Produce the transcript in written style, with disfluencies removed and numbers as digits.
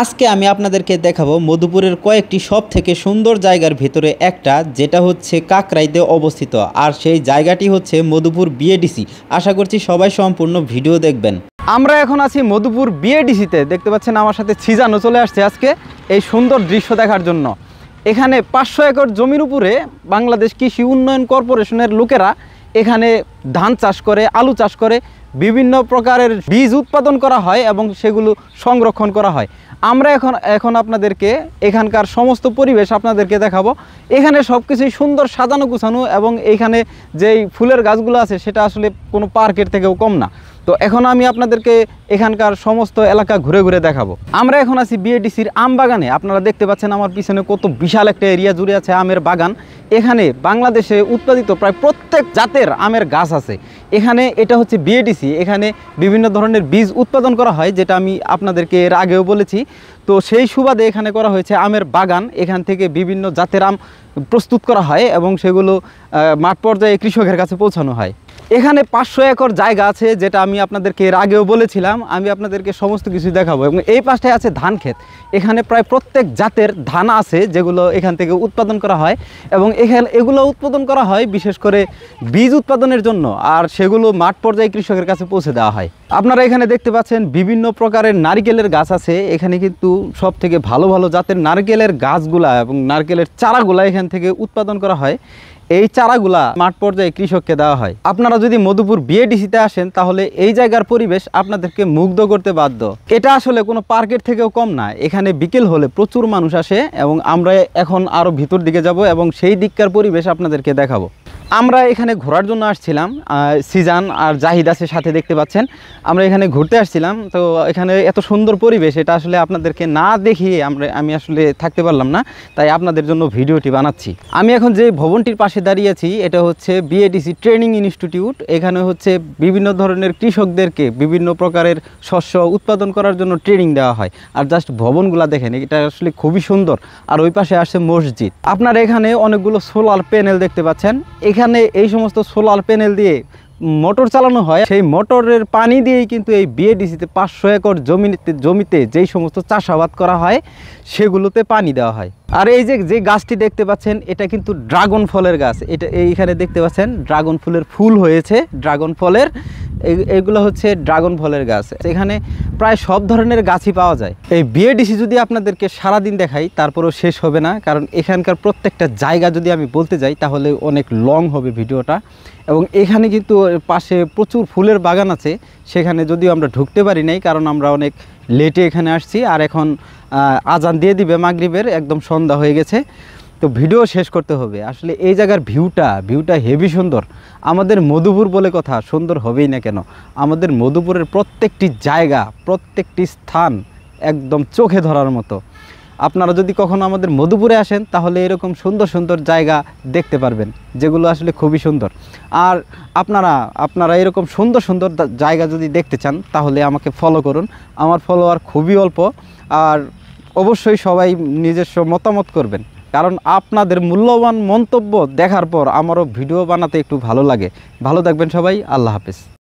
আজকে আমি আপনাদেরকে দেখাবো মধুপুরের কয়েকটি সব থেকে সুন্দর জায়গার ভিতরে একটা, যেটা হচ্ছে কাকরাইতে অবস্থিত। আর সেই জায়গাটি হচ্ছে মধুপুর বিএডিসি। আশা করছি সবাই সম্পূর্ণ ভিডিও দেখবেন। আমরা এখন আছি মধুপুর বিএডিসিতে। দেখতে পাচ্ছেন আমার সাথে সিজানও চলে আসছে আজকে এই সুন্দর দৃশ্য দেখার জন্য। এখানে 500 একর জমির উপরে বাংলাদেশ কৃষি উন্নয়ন কর্পোরেশনের লোকেরা এখানে ধান চাষ করে, আলু চাষ করে, বিভিন্ন প্রকারের বীজ উৎপাদন করা হয় এবং সেগুলো সংরক্ষণ করা হয়। আমরা এখন আপনাদেরকে এখানকার সমস্ত পরিবেশ আপনাদেরকে দেখাবো। এখানে সব কিছুই সুন্দর সাজানো গুছানো এবং এইখানে যেই ফুলের গাছগুলো আছে সেটা আসলে কোনো পার্কের থেকেও কম না। তো এখন আমি আপনাদেরকে এখানকার সমস্ত এলাকা ঘুরে ঘুরে দেখাবো। আমরা এখন আছি বিএডিসির আম বাগানে। আপনারা দেখতে পাচ্ছেন আমার পিছনে কত বিশাল একটা এরিয়া জুড়ে আছে আমের বাগান। এখানে বাংলাদেশে উৎপাদিত প্রায় প্রত্যেক জাতের আমের গাছ আছে। এখানে এটা হচ্ছে বিএডিসি। এখানে বিভিন্ন ধরনের বীজ উৎপাদন করা হয়, যেটা আমি আপনাদেরকে এর আগেও বলেছি। তো সেই সুবাদে এখানে করা হয়েছে আমের বাগান। এখান থেকে বিভিন্ন জাতের আম প্রস্তুত করা হয় এবং সেগুলো মাঠ পর্যায়ে কৃষকের কাছে পৌঁছানো হয়। এখানে 500 একর জায়গা আছে, যেটা আমি আপনাদেরকে এর আগেও বলেছিলাম। আমি আপনাদেরকে সমস্ত কিছু দেখাবো। এবং এই পাশটায় আছে ধান ক্ষেত। এখানে প্রায় প্রত্যেক জাতের ধান আছে, যেগুলো এখান থেকে উৎপাদন করা হয় এবং এগুলো উৎপাদন করা হয় বিশেষ করে বীজ উৎপাদনের জন্য, আর সেগুলো মাঠ পর্যায়ে কৃষকের কাছে পৌঁছে দেওয়া হয়। আপনারা এখানে দেখতে পাচ্ছেন বিভিন্ন প্রকারের নারকেলের গাছ আছে। এখানে কিন্তু সব থেকে ভালো ভালো জাতের নারকেলের গাছগুলা এবং নারকেলের চারাগুলা এখান থেকে উৎপাদন করা হয়। এই চারাগুলা মাঠ পর্যায়ে কৃষককে দেওয়া হয়। আপনারা যদি মধুপুর বিএডিসিতে আসেন তাহলে এই জায়গার পরিবেশ আপনাদেরকে মুগ্ধ করতে বাধ্য। এটা আসলে কোনো পার্কের থেকেও কম না। এখানে বিকেল হলে প্রচুর মানুষ আসে এবং আমরা এখন আরও ভিতর দিকে যাব এবং সেই দিককার পরিবেশ আপনাদেরকে দেখাবো। আমরা এখানে ঘোরার জন্য আসছিলাম। সিজান আর জাহিদ আছে সাথে, দেখতে পাচ্ছেন। আমরা এখানে ঘুরতে আসছিলাম। তো এখানে এত সুন্দর পরিবেশ, এটা আসলে আপনাদেরকে না দেখিয়ে আমি আসলে থাকতে পারলাম না, তাই আপনাদের জন্য ভিডিওটি বানাচ্ছি। আমি এখন যে ভবনটির পাশে দাঁড়িয়ে আছি এটা হচ্ছে বিএডিসি ট্রেনিং ইনস্টিটিউট। এখানে হচ্ছে বিভিন্ন ধরনের কৃষকদেরকে বিভিন্ন প্রকারের শস্য উৎপাদন করার জন্য ট্রেনিং দেওয়া হয়। আর জাস্ট ভবনগুলো দেখেন, এটা আসলে খুবই সুন্দর। আর ওই পাশে আসছে মসজিদ। আপনারা এখানে অনেকগুলো সোলার প্যানেল দেখতে পাচ্ছেন। এখানে এই সমস্ত সোলার প্যানেল দিয়ে মোটর চালানো হয়। সেই মোটরের পানি দিয়েই কিন্তু এই বিএডিসিতে 500 একর জমিতে যেই সমস্ত চাষাবাদ করা হয় সেগুলোতে পানি দেওয়া হয়। আর এই যে গাছটি দেখতে পাচ্ছেন এটা কিন্তু ড্রাগন ফলের গাছ। এটা এইখানে দেখতে পাচ্ছেন ড্রাগন ফুলের ফুল হয়েছে। ড্রাগন ফলের এগুলো হচ্ছে ড্রাগন ফলের গাছ। এখানে প্রায় সব ধরনের গাছই পাওয়া যায়। এই বিএডিসি যদি আপনাদেরকে সারাদিন দেখাই তারপরেও শেষ হবে না, কারণ এখানকার প্রত্যেকটা জায়গা যদি আমি বলতে যাই তাহলে অনেক লং হবে ভিডিওটা। এবং এখানে কিন্তু পাশে প্রচুর ফুলের বাগান আছে। সেখানে যদিও আমরা ঢুকতে পারি নাই, কারণ আমরা অনেক লেটে এখানে আসছি। আর এখন আজান দিয়ে দিবে মাগরিবের, একদম সন্ধ্যা হয়ে গেছে। তো ভিডিও শেষ করতে হবে। আসলে এই জায়গার ভিউটা হেভি সুন্দর। আমাদের মধুপুর বলে কথা, সুন্দর হবেই না কেন। আমাদের মধুপুরের প্রত্যেকটি জায়গা, প্রত্যেকটি স্থান একদম চোখে ধরার মতো। আপনারা যদি কখনো আমাদের মধুপুরে আসেন তাহলে এরকম সুন্দর সুন্দর জায়গা দেখতে পারবেন, যেগুলো আসলে খুবই সুন্দর। আর আপনারা এরকম সুন্দর সুন্দর জায়গা যদি দেখতে চান তাহলে আমাকে ফলো করুন। আমার ফলোয়ার খুবই অল্প। আর অবশ্যই সবাই নিজস্ব মতামত করবেন, কারণ আপনাদের মূল্যবান মন্তব্য দেখার পর আমারও ভিডিও বানাতে একটু ভালো লাগে। ভালো থাকবেন সবাই। আল্লাহ হাফেজ।